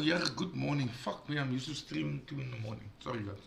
yeah, good morning. Fuck me, I'm used to streaming 2 in the morning. Sorry guys.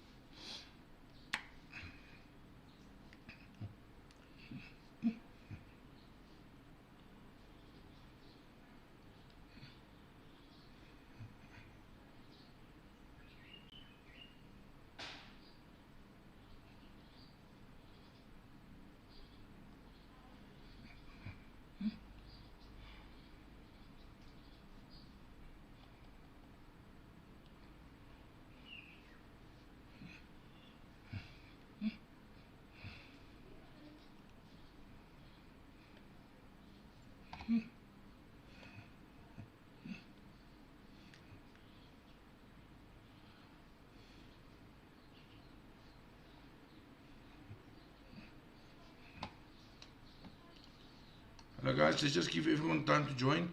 Hello guys, let's just give everyone time to join.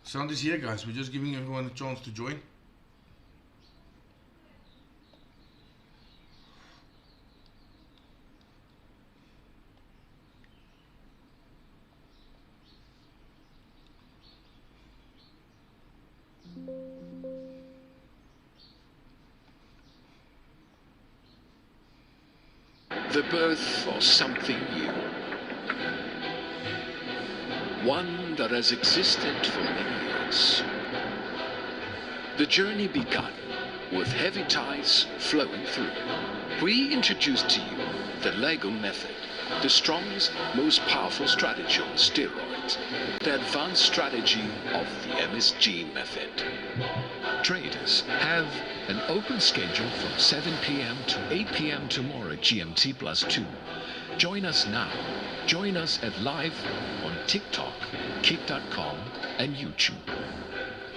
Sound is here guys, we're just giving everyone a chance to join. The birth of something new. One that has existed for many years. The journey begun with heavy tides flowing through. We introduce to you the Lego Method, the strongest, most powerful strategy on steroids, the advanced strategy of the MSG Method. Traders have an open schedule from 7 p.m. to 8 p.m. tomorrow GMT +2. Join us now. Join us at live on TikTok, kick.com and YouTube.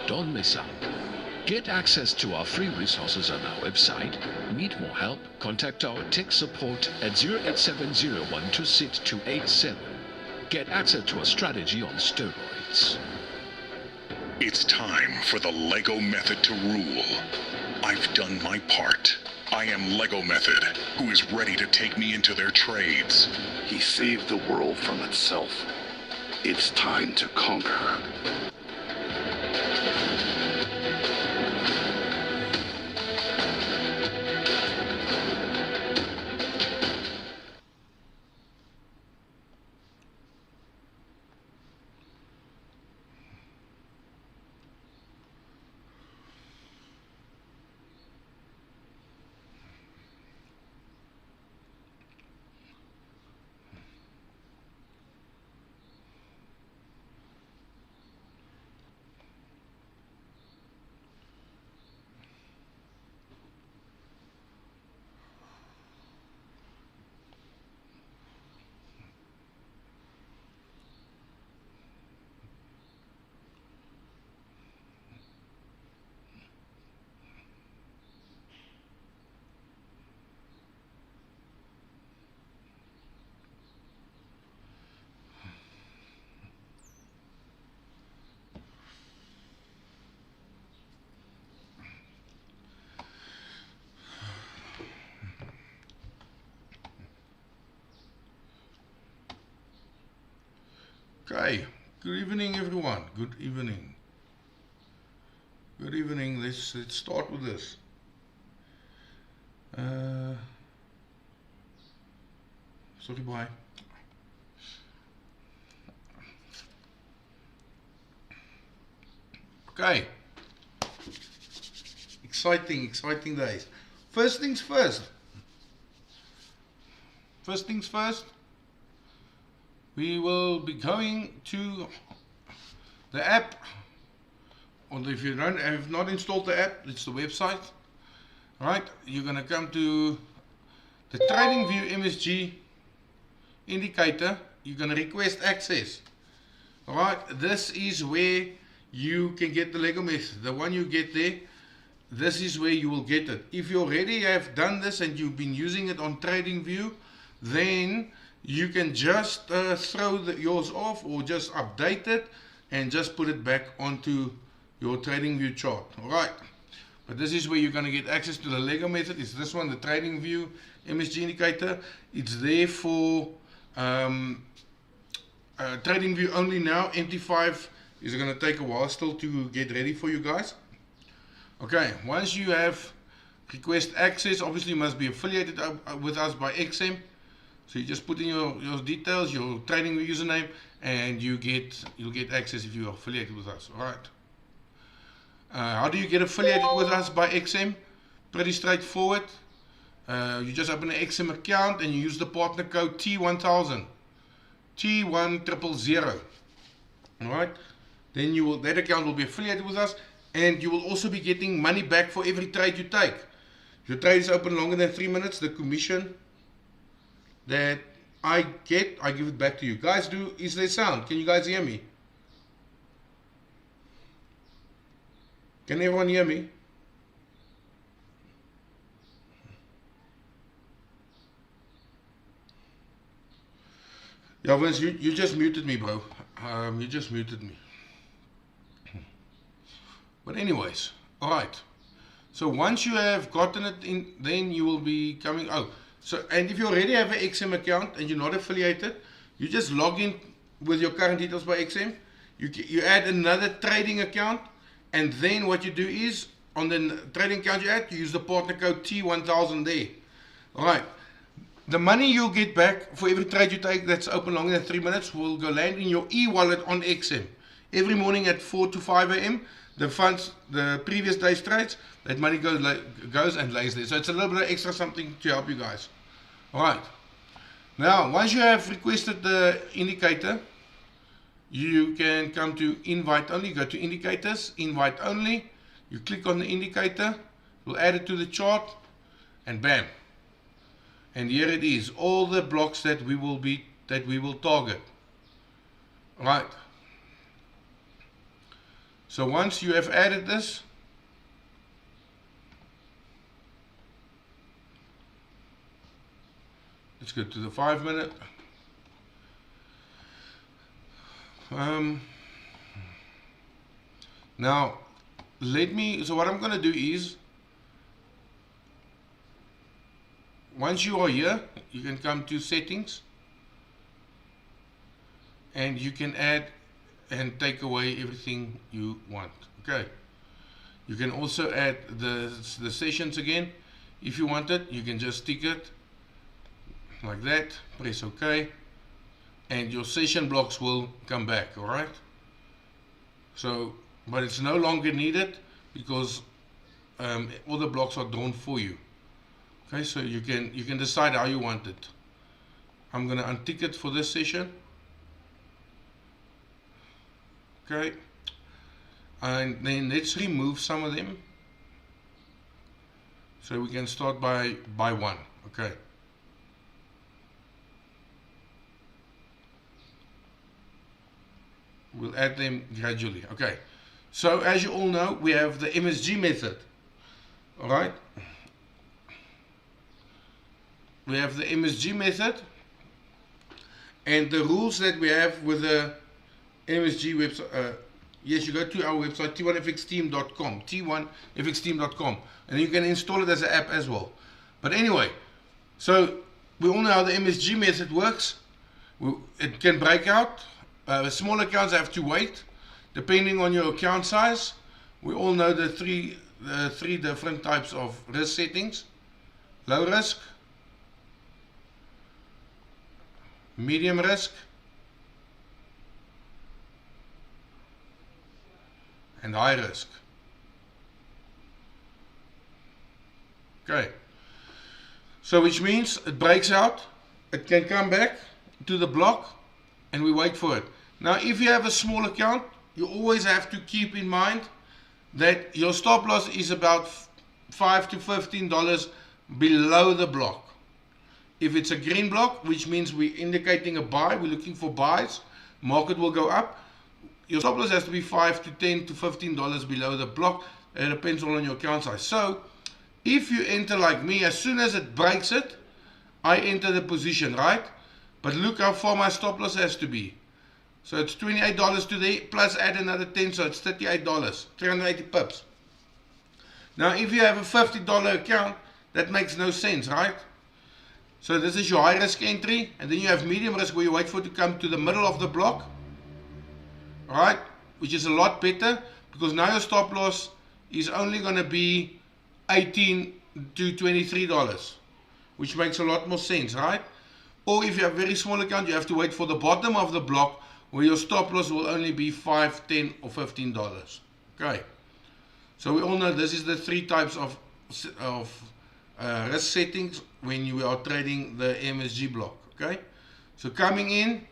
Don't miss out. Get access to our free resources on our website. Need more help? Contact our tech support at 0870-126-287. Get access to a strategy on steroids. It's time for the Lego Method to rule. I've done my part. I am Lego Method, who is ready to take me into their trades. He saved the world from itself. It's time to conquer. Okay, good evening everyone, good evening. Good evening, let's start with this. Sorry, bye. Okay, exciting days. First things first, we will be going to the app, or if you have not installed the app, it's the website. Right, you're going to come to the TradingView MSG indicator. You're going to request access. Alright, this is where you can get the Lego method. The one you get there, this is where you will get it. If you already have done this and you've been using it on TradingView, then you can just throw yours off, or just update it and just put it back onto your TradingView chart. Alright, but this is where you're going to get access to the Lego method. It's this one, the TradingView MSG indicator. It's there for TradingView only now. MT5 is going to take a while still to get ready for you guys. Okay, once you have request access, obviously you must be affiliated with us by XM. So you just put in your details, your TradingView username, and you'll get access if you are affiliated with us. All right. How do you get affiliated with us by XM? Pretty straightforward. You just open an XM account and you use the partner code T1000, T1000. All right. Then that account will be affiliated with us, and you will also be getting money back for every trade you take. If your trade is open longer than 3 minutes, the commission that I give it back to you. Guys, is there sound? Can you guys hear me? Can everyone hear me? Yeah, Vince, you just muted me, bro. You just muted me. But anyways, alright. So once you have gotten it in, then you will be coming out. So, and if you already have an XM account and you're not affiliated, you just log in with your current details by XM. You add another trading account, and then what you do is, on the trading account you add, you use the partner code T1000 there. Alright. The money you'll get back for every trade you take that's open longer than 3 minutes will go land in your e-wallet on XM. Every morning at 4 to 5 a.m. the funds, the previous day's trades, that money goes and lays there. So it's a little bit of extra something to help you guys. Alright. Now, once you have requested the indicator, you can come to invite only. Go to indicators, invite only. You click on the indicator, we'll add it to the chart, and bam. And here it is, all the blocks that we will target. Right. So once you have added this, let's go to the 5 minute. Now, so what I'm going to do is, once you are here, you can come to settings, and you can add and take away everything you want. Okay. You can also add the sessions again. If you want it, you can just tick it like that, press OK, and your session blocks will come back. Alright. So, but it's no longer needed because all the blocks are drawn for you. Okay, so you can decide how you want it. I'm going to untick it for this session. Okay, and then let's remove some of them. So we can start by one. Okay. We'll add them gradually. Okay. So as you all know, we have the MSG method. All right. We have the MSG method, and the rules that we have with the MSG website. Yes, you go to our website, t1fxteam.com, t1fxteam.com, and you can install it as an app as well. But anyway, so we all know how the MSG method works. It can break out Small accounts have to wait, depending on your account size. We all know the three different types of risk settings: low risk, medium risk, and high risk. Okay, so which means it breaks out, it can come back to the block, and we wait for it. Now if you have a small account, you always have to keep in mind that your stop loss is about $5 to $15 below the block. If it's a green block, which means we're indicating a buy, we're looking for buys, market will go up, your stop loss has to be $5 to $10 to $15 below the block. It depends all on your account size. So if you enter like me, as soon as it breaks it, I enter the position, right? But look how far my stop loss has to be. So it's $28 today, plus add another 10, so it's $38, 380 pips. Now if you have a $50 account, that makes no sense, right? So this is your high risk entry, and then you have medium risk where you wait for it to come to the middle of the block, right? Which is a lot better, because now your stop loss is only going to be $18 to $23, which makes a lot more sense, right? Or if you have a very small account, you have to wait for the bottom of the block, where your stop loss will only be $5, $10, or $15. Okay, so we all know this is the three types of risk settings when you are trading the MSG block. Okay, so coming in,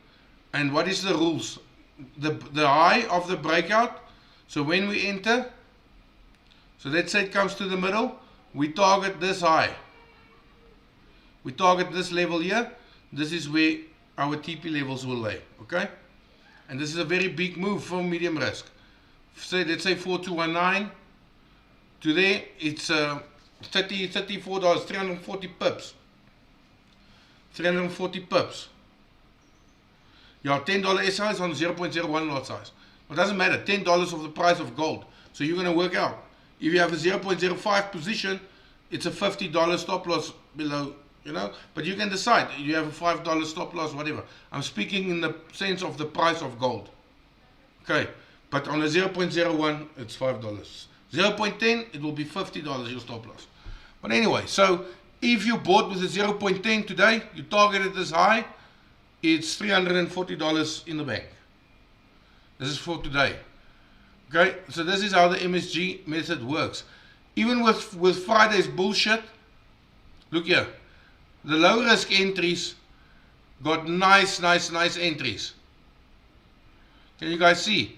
and what is the rules? The high of the breakout. So when we enter, so let's say it comes to the middle, we target this high. We target this level here. This is where our TP levels will lay. Okay, and this is a very big move for medium risk. Say, let's say 4219. Today it's $34, 340 pips. 340 pips. Your $10 SI is on 0.01 lot size. It doesn't matter, $10 of the price of gold. So you're going to work out. If you have a 0.05 position, it's a $50 stop loss below, you know. But you can decide. You have a $5 stop loss, whatever. I'm speaking in the sense of the price of gold. Okay. But on a 0.01, it's $5. 0.10, it will be $50 your stop loss. But anyway, so if you bought with a 0.10 today, you targeted this high, it's $340 in the bank. This is for today. Okay, so this is how the MSG method works. Even with Friday's bullshit, look here. The low risk entries got nice entries. Can you guys see?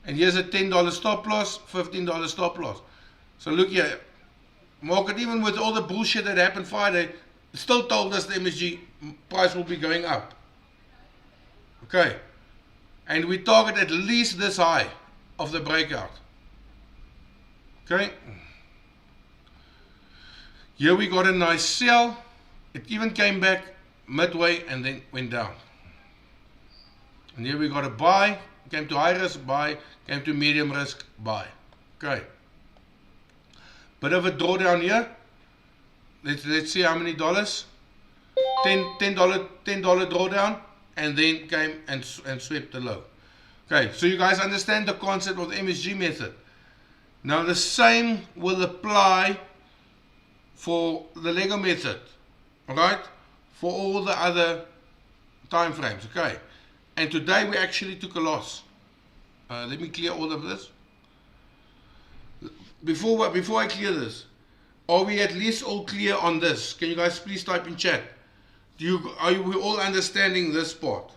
And here's a $10 stop loss, $15 stop loss. So look here. Market, even with all the bullshit that happened Friday, still told us the MSG price will be going up. Okay. And we target at least this high of the breakout. Okay. Here we got a nice sell. It even came back midway and then went down. And here we got a buy. Came to high risk, buy. Came to medium risk, buy. Okay. Bit of a drawdown here. Let's see how many dollars. $10 drawdown, and then came and swept the low. Okay, so you guys understand the concept of the MSG method. Now the same will apply for the Lego method, alright, for all the other time frames. Okay, and today we actually took a loss. Let me clear all of this. Before I clear this, are we at least all clear on this? Can you guys please type in chat? Are we all understanding this part?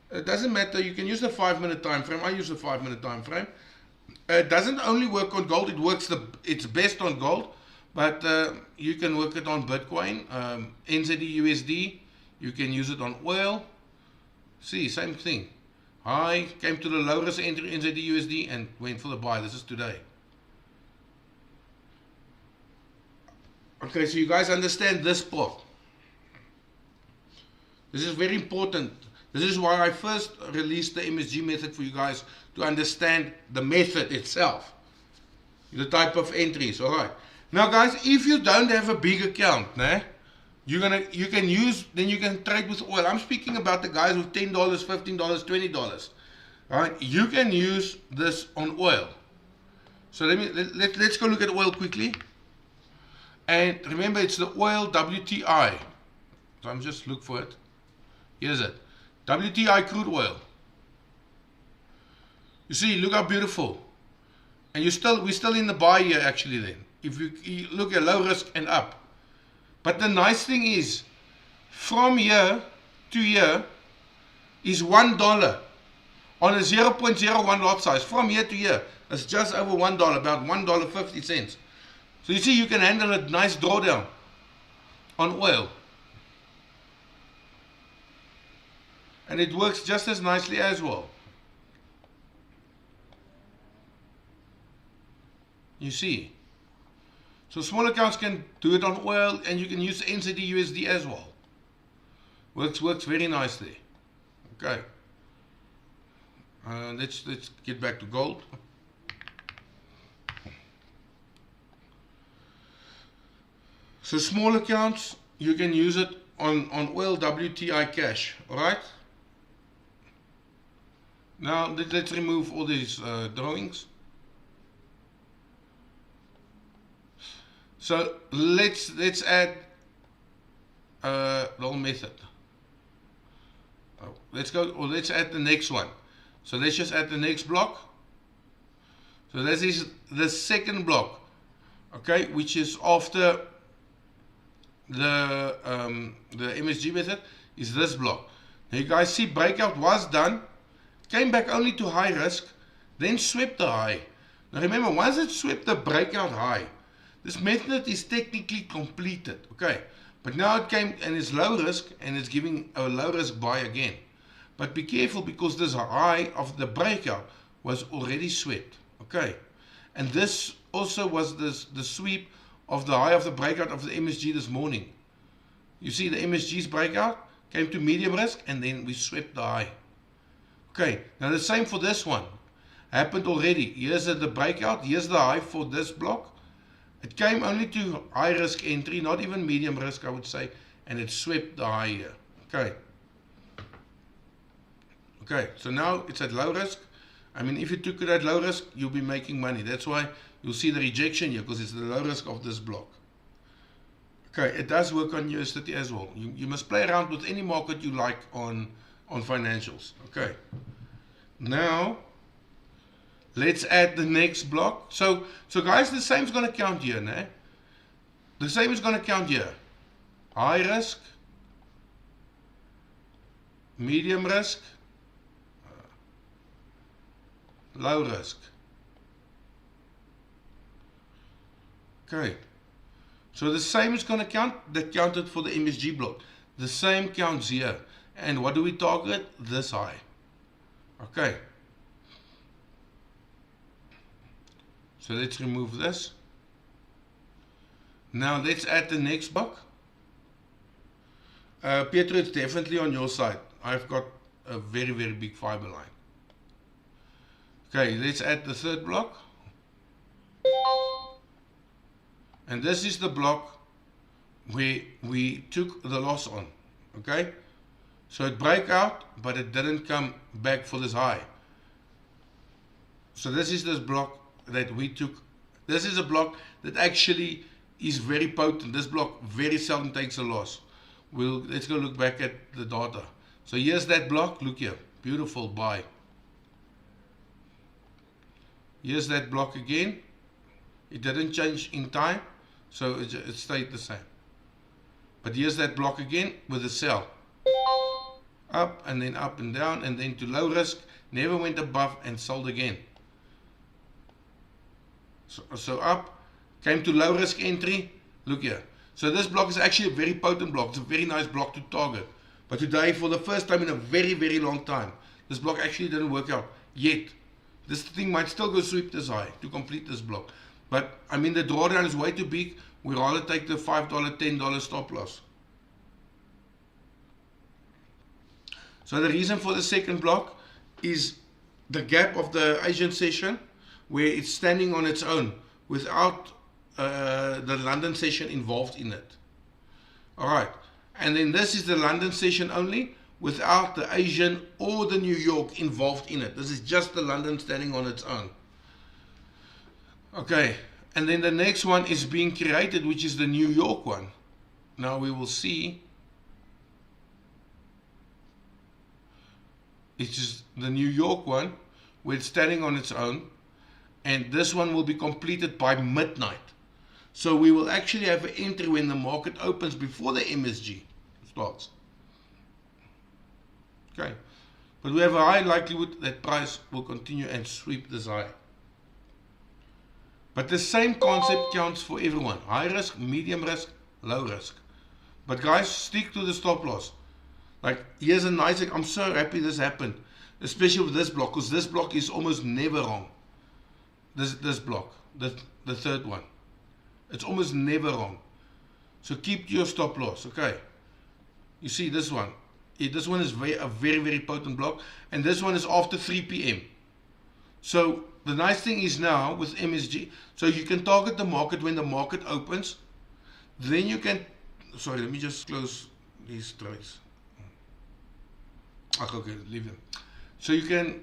It doesn't matter. You can use the 5-minute time frame. I use the 5-minute time frame. It doesn't only work on gold. It works. It's best on gold, but you can work it on Bitcoin, NZD, USD. You can use it on oil. See, same thing. High came to the lowest entry NZD, USD, and went for the buy. This is today. Okay, so you guys understand this part. This is very important. This is why I first released the MSG method for you guys, to understand the method itself, the type of entries. All right. Now, guys, if you don't have a big account, you can use, then you can trade with oil. I'm speaking about the guys with $10, $15, $20. All right, you can use this on oil. So let's go look at oil quickly. And remember, it's the oil WTI. So I'm just look for it. Here's it. WTI crude oil. You see, look how beautiful. And we're still in the buy here actually then. If you look at low risk and up. But the nice thing is, from here to here is $1 on a 0.01 lot size. From here to here, it's just over $1, about $1.50. So you see, you can handle a nice drawdown on oil. And it works just as nicely as well. You see. So small accounts can do it on oil, and you can use NZD USD as well. Works very nicely. Okay. Let's get back to gold. So small accounts, you can use it on oil WTI cash. All right. Now let's remove all these drawings. So let's add the whole method. Let's add the next one. So let's just add the next block. So this is the second block, okay, which is after the MSG method, is this block. Now you guys see, breakout was done, came back only to high risk, then swept the high. Now remember, once it swept the breakout high, this method is technically completed, okay? But now it came and it's low risk, and it's giving a low risk buy again. But be careful, because this high of the breakout was already swept, okay? And this also was the sweep of the high of the breakout of the MSG this morning. You see, the MSG's breakout came to medium risk, and then we swept the high. Okay, now the same for this one. Happened already. Here's the breakout, here's the high for this block. It came only to high risk entry, not even medium risk, I would say, and it swept the high here. Okay. Okay, so now it's at low risk. I mean, if you took it at low risk, you'll be making money. That's why you'll see the rejection here, because it's the low risk of this block. Okay, it does work on USD as well. You must play around with any market you like on financials. Okay. Now, let's add the next block. So guys, the same is going to count here, né? The same is going to count here. High risk, medium risk, low risk. Okay. So the same is going to count that counted for the MSG block. The same counts here. And what do we target? This high. Okay. So let's remove this. Now let's add the next block. Pietro, it's definitely on your side. I've got a very, very big fiber line. Okay, let's add the third block. And this is the block where we took the loss on. Okay? So it broke out, but it didn't come back for this high. So this is this block that we took. This is a block that actually is very potent. This block very seldom takes a loss. Let's go look back at the data. So here's that block. Look here. Beautiful buy. Here's that block again. It didn't change in time, so it stayed the same. But here's that block again with a sell. Up and then up and down, and then to low risk, never went above and sold again. So up, came to low risk entry. Look here. So this block is actually a very potent block. It's a very nice block to target. But today, for the first time in a very, very long time, this block actually didn't work out yet. This thing might still go sweep this high to complete this block. But I mean, the drawdown is way too big. We'd rather take the $5, $10 stop loss. So the reason for the second block is the gap of the Asian session, where it's standing on its own without the London session involved in it. Alright, and then this is the London session only, without the Asian or the New York involved in it. This is just the London standing on its own. Okay, and then the next one is being created, which is the New York one. Now we will see. It's just the New York one, where it's standing on its own, and this one will be completed by midnight. So we will actually have an entry when the market opens before the MSG starts. Okay, but we have a high likelihood that price will continue and sweep this high. But the same concept counts for everyone: high risk, medium risk, low risk. But guys, stick to the stop loss. Like, here's a nice, I'm so happy this happened, especially with this block, because this block is almost never wrong. This block, the third one, it's almost never wrong. So keep your stop loss. Okay, you see this one. This one is a very, very potent block, and this one is after 3 p.m. So the nice thing is now with MSG, so you can target the market when the market opens. Then you can, sorry, let me just close these trades. Okay, leave them. So you can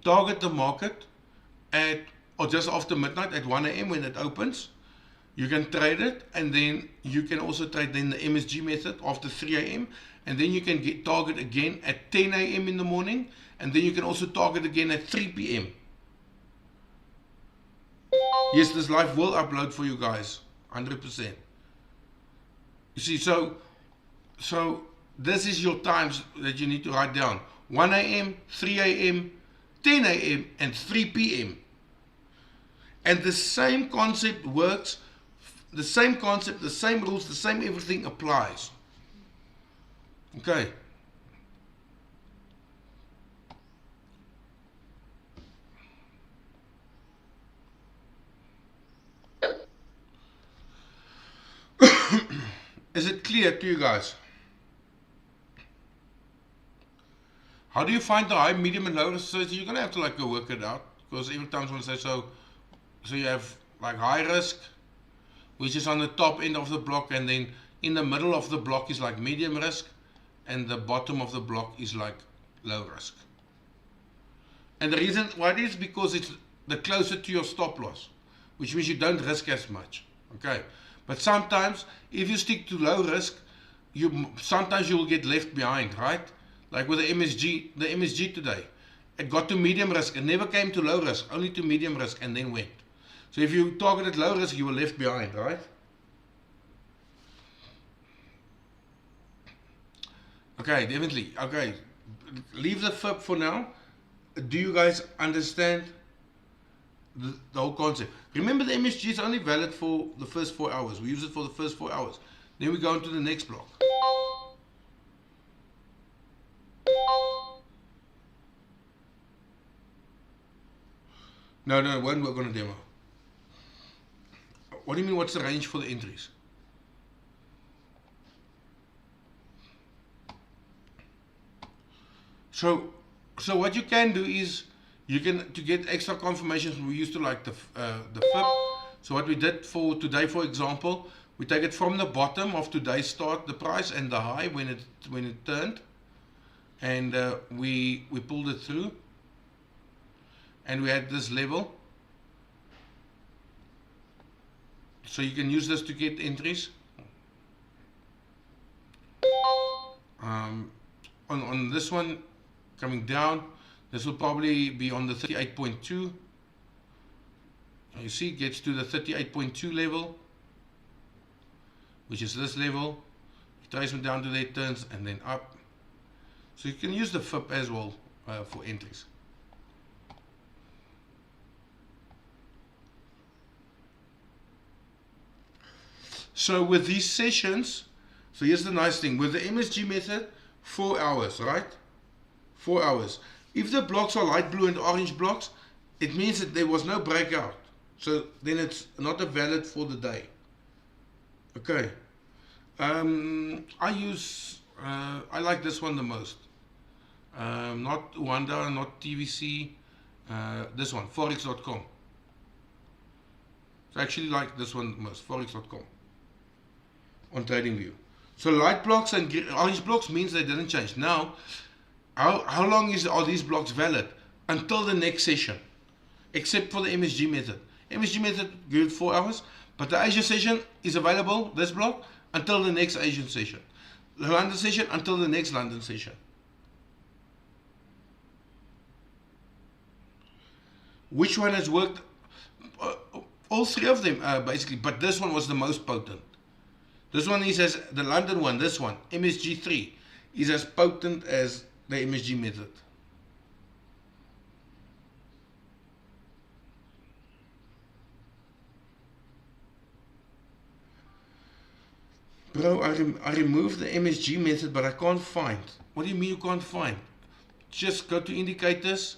target the market at, or just after midnight at 1 a.m. when it opens. You can trade it, and then you can also trade then the MSG method after 3 a.m. and then you can get target again at 10 a.m. in the morning, and then you can also target again at 3 p.m. Yes, this live will upload for you guys, 100%. You see, so this is your times that you need to write down: 1 a.m., 3 a.m., 10 a.m., and 3 p.m. And the same concept works, the same concept, the same rules, the same everything applies. Okay. Is it clear to you guys? How do you find the high, medium, and low risk? So you're gonna have to like go work it out, because every time someone says so you have like high risk, which is on the top end of the block, and then in the middle of the block is like medium risk, and the bottom of the block is like low risk. And the reason why it is because it's the closer to your stop loss, which means you don't risk as much. Okay, but sometimes if you stick to low risk, sometimes you will get left behind, right? Like with the MSG today, it got to medium risk, it never came to low risk, only to medium risk, and then went. So if you targeted low risk, you were left behind, right? Okay, definitely. Okay, leave the FIB for now. Do you guys understand the whole concept? Remember, the MSG is only valid for the first 4 hours. We use it for the first 4 hours. Then we go into the next block. No, it won't work on a demo. What do you mean, what's the range for the entries? So what you can do is, you can, to get extra confirmations, we used to like the FIB. So what we did for today, for example, we take it from the bottom of today's start, the price, and the high when it turned, and we pulled it through, and we had this level. So you can use this to get entries. On this one coming down, this will probably be on the 38.2. You see, it gets to the 38.2 level, which is this level. Retracement down to there, turns, and then up. So you can use the FIB as well for entries. So with these sessions, so here's the nice thing, with the MSG method, 4 hours, right? 4 hours. If the blocks are light blue and orange blocks, it means that there was no breakout. So then it's not a valid for the day. Okay. I like this one the most. Not Wanda, not TVC, this one, forex.com. So I actually like this one the most, forex.com. on TradingView. So light blocks and orange blocks means they didn't change. Now, how long are these blocks valid? Until the next session, except for the MSG method. MSG method good 4 hours, but the Asian session is available, this block, until the next Asian session. The London session until the next London session. Which one has worked? All three of them basically, but this one was the most potent. This one is as the London one, this one, MSG3, is as potent as the MSG method. Bro, I removed the MSG method, but I can't find. What do you mean you can't find? Just go to indicators,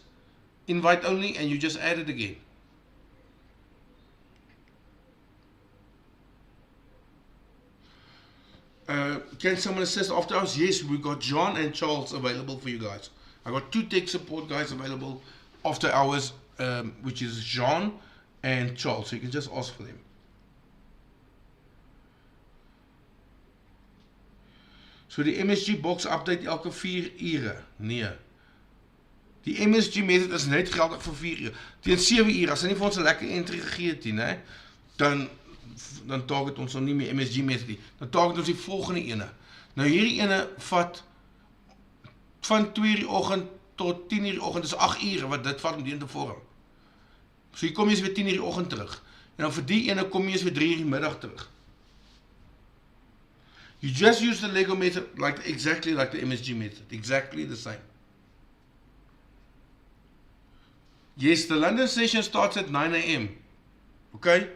invite only, and you just add it again. Can someone assist after hours? Yes, we got John and Charles available for you guys. I got 2 tech support guys available after hours, which is John and Charles. So you can just ask for them. So die MSG box update elke 4 ure. Nee. Die MSG method is net geldig vir 4 ure. Teen 7 ure, as hy nie vir ons 'n lekker entry gegee het nie, dan target ons nie meer MSG method nie. Dan target ons die volgende ene. Nou hierdie ene vat van 2 uur die oggend tot 10 uur die oggend, dis 8 ure wat dit vat om die te vorm. So hier kom jy weer 10 uur die oggend terug. En dan vir die ene kom jy weer 3 uur die middag terug. You just use the Lego method exactly like the MSG method, exactly the same. Yes, the London session starts at 9 AM. Okay?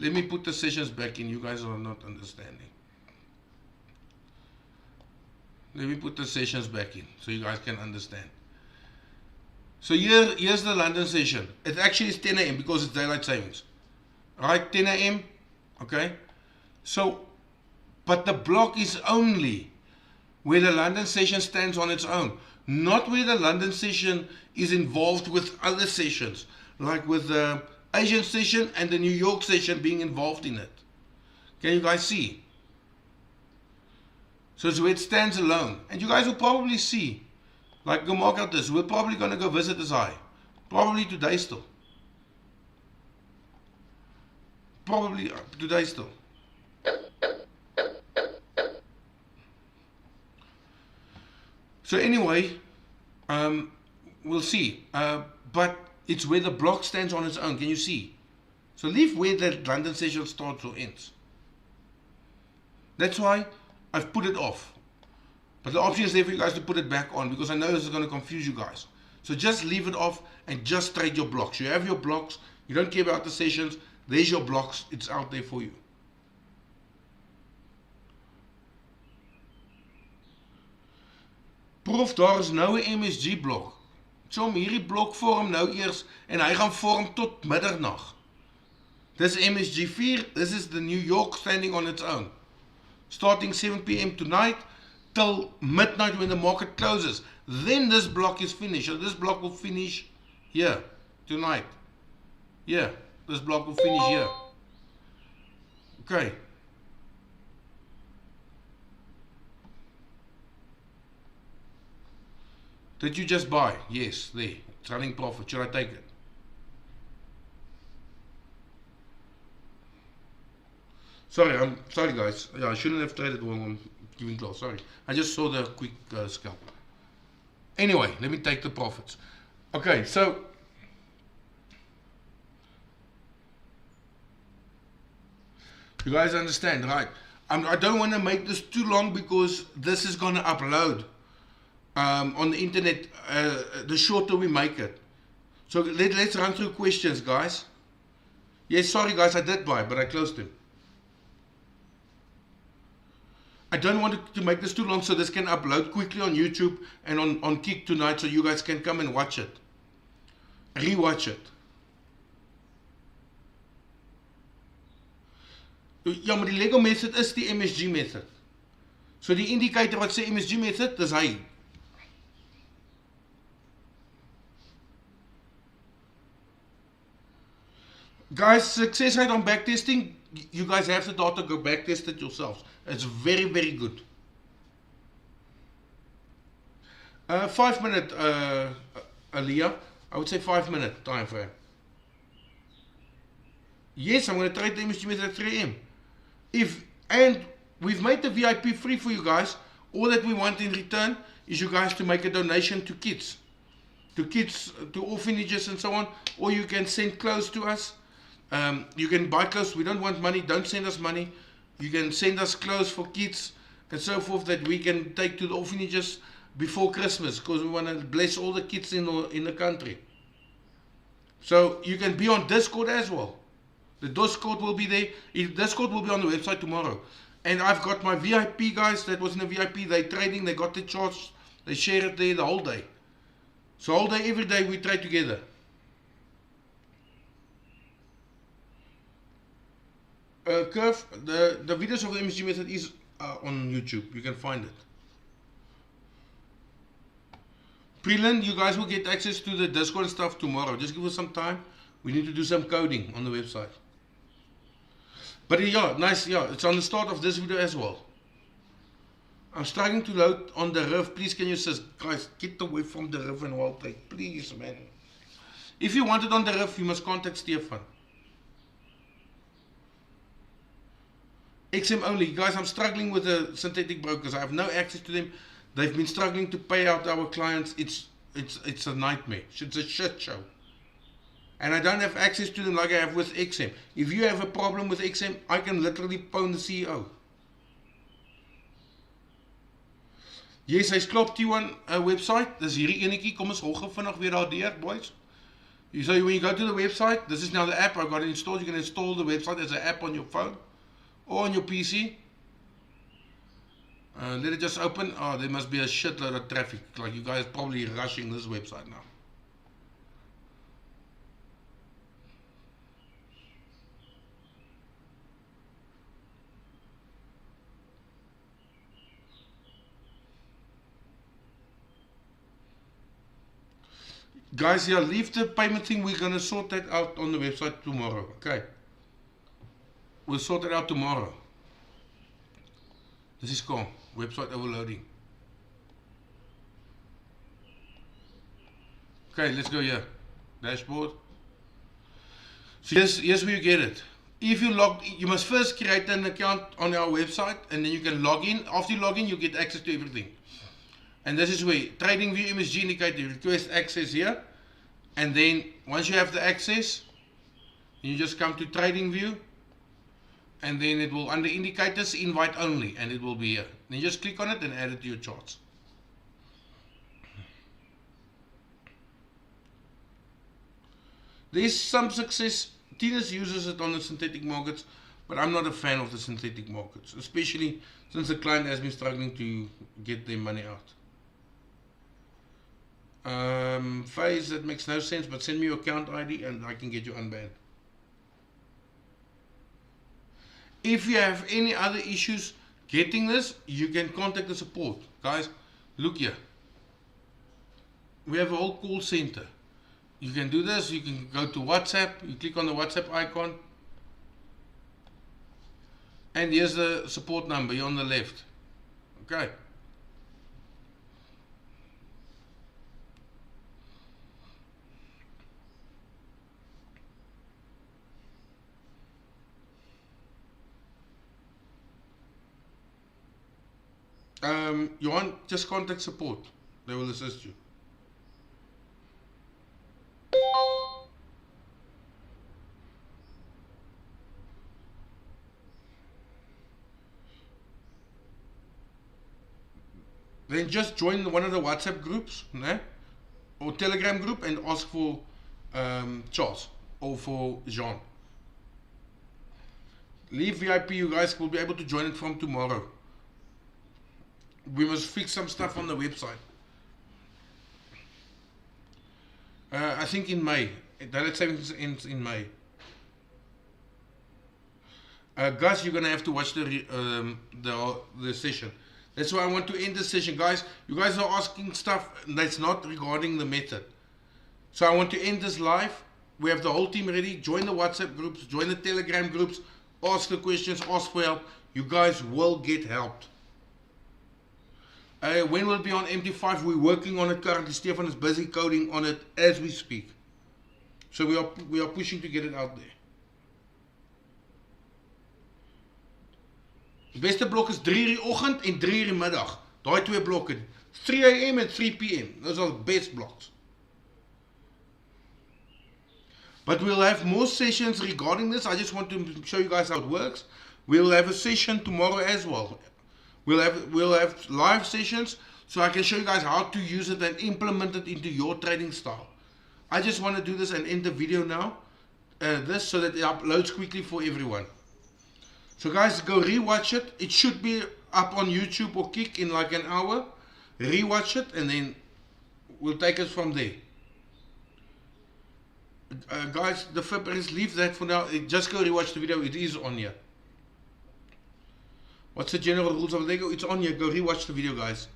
Let me put the sessions back in. You guys are not understanding. Let me put the sessions back in so you guys can understand. So here's the London session. It actually is 10 AM because it's daylight savings. Right, 10 AM. Okay? So, but the block is only where the London session stands on its own, not where the London session is involved with other sessions, like with the Asian session and the New York session being involved in it. Can you guys see? So it's where it stands alone. And you guys will probably see, like go mark out this, we're probably going to go visit this high. Probably today still. Probably today still. So anyway, we'll see. But it's where the block stands on its own. Can you see? So leave where the London session starts or ends. That's why I've put it off. But the option is there for you guys to put it back on because I know this is going to confuse you guys. So just leave it off and just trade your blocks. You have your blocks. You don't care about the sessions. There's your blocks. It's out there for you. Prof, daar is nou 'n MSG blok. So hierdie blok vorm nou eers en hy gaan vorm tot middernag. This MSG 4, this is the New York standing on its own. Starting 7 PM tonight till midnight when the market closes. Then this block is finished. So this block will finish here tonight. Yeah, this block will finish here. Okay. Did you just buy? Yes, there. It's running profit. Should I take it? Sorry, I'm sorry guys. Yeah, I shouldn't have traded while I'm giving close. Sorry. I just saw the quick scalp. Anyway, let me take the profits. Okay, so you guys understand, right? I don't want to make this too long because this is going to upload on the internet, the shorter we make it. So let's run through questions, guys. Yes, sorry guys, I did buy, but I closed them. I don't want to make this too long so this can upload quickly on YouTube and on Kick tonight so you guys can come and watch it. Rewatch it. Ja, maar die Lego method is die MSG method. So die indicator wat sê MSG method, dis hy. Guys, success rate on backtesting, you guys have the data, go back test it yourselves. It's very, very good. 5 minute, Aliyah. I would say 5 minute time frame. Yes, I'm going to try the MSG Method at 3 AM. And we've made the VIP free for you guys. All that we want in return is you guys to make a donation to kids, to orphanages and so on, or you can send clothes to us. You can buy clothes. We don't want money. Don't send us money. You can send us clothes for kids and so forth that we can take to the orphanages before Christmas, because we want to bless all the kids in the country. So you can be on Discord as well. The Discord will be there. Discord will be on the website tomorrow. And I've got my VIP guys that was in the VIP. They're trading. They got the charts. They share it there the whole day. So all day, every day we trade together. Curve, the videos of the MSG Method is on YouTube. You can find it. Preland, you guys will get access to the Discord and stuff tomorrow. Just give us some time. We need to do some coding on the website. But yeah, nice. Yeah, it's on the start of this video as well. I'm struggling to load on the riff. Please, can you assist? Guys, get away from the riff and wild take. Please, man. If you want it on the riff, you must contact Stefan. XM only. Guys, I'm struggling with the synthetic brokers. I have no access to them. They've been struggling to pay out our clients. It's a nightmare. It's a shit show. And I don't have access to them like I have with XM. If you have a problem with XM, I can literally phone the CEO. Yes, hy's klop T1 website. Dis hierdie enetjie. Kom ons hol gou vinnig weer daardeur, boys. So when you go to the website, this is now the app I've got it installed. You can install the website as an app on your phone or on your PC. Let it just open. Oh, there must be a shitload of traffic. Like you guys probably rushing this website now. Guys, yeah, leave the payment thing. We're going to sort that out on the website tomorrow. Okay. We'll sort it out tomorrow. This is cool. Website overloading. Okay, let's go here. Dashboard. So here's where you get it. If you you must first create an account on our website, and then you can log in. After you log in, you get access to everything. And this is where Trading View MSG indicator, request access here. And then once you have the access, you just come to Trading View. And then it will, under indicators, invite only, and it will be here. Then you just click on it and add it to your charts. There is some success. Tinas uses it on the synthetic markets, but I'm not a fan of the synthetic markets, especially since the client has been struggling to get their money out. Phase, that makes no sense, but send me your account ID and I can get you unbanned. If you have any other issues getting this, you can contact the support. Guys, look here. We have a whole call center. You can do this. You can go to WhatsApp. You click on the WhatsApp icon. And here's the support number here on the left. Okay. You want, just contact support. They will assist you. Then just join one of the WhatsApp groups, né? Or Telegram group, and ask for Charles or for Jean. Leave VIP, you guys will be able to join it from tomorrow. We must fix some stuff on the website. I think in May. Direct savings ends in May. Guys, you're gonna have to watch the session. That's why I want to end the session, guys. You guys are asking stuff that's not regarding the method. So I want to end this live. We have the whole team ready. Join the WhatsApp groups, join the Telegram groups, ask the questions, ask for help. You guys will get helped. When will it be on MT5? We're working on it currently. Stefan is busy coding on it as we speak. So we are pushing to get it out there. Die beste blok is 3 uur die oggend en 3 uur die middag. Daai twee blokke. 3 AM and 3 PM. Those are the best blocks. But we'll have more sessions regarding this. I just want to show you guys how it works. We'll have a session tomorrow as well. We'll have live sessions so I can show you guys how to use it and implement it into your trading style. I just want to do this and end the video now. This so that it uploads quickly for everyone. So guys, go rewatch it. It should be up on YouTube or Kick in like an hour. Rewatch it and then we'll take it from there. Guys, the Flippers, leave that for now. Just go rewatch the video. It is on here. What's the general rules of Lego? It's on here. Go rewatch the video, guys.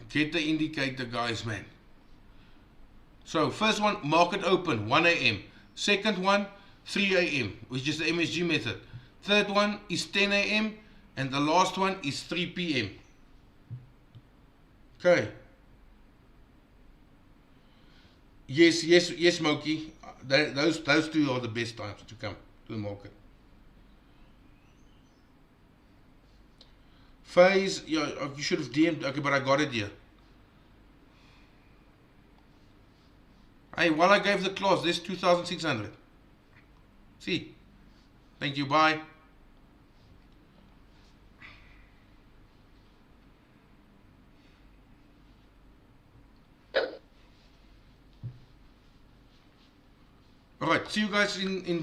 Get the indicator, guys, man. So, first one, market open, 1 AM. Second one, 3 AM, which is the MSG method. Third one is 10 AM. And the last one is 3 PM. Okay. Yes, Moki. Those two are the best times to come to the market. Phase, yeah, you should have DM'd. Okay, but I got it here. Hey, while I gave the class, there's 2,600. See? Thank you, bye. Alright, see you guys in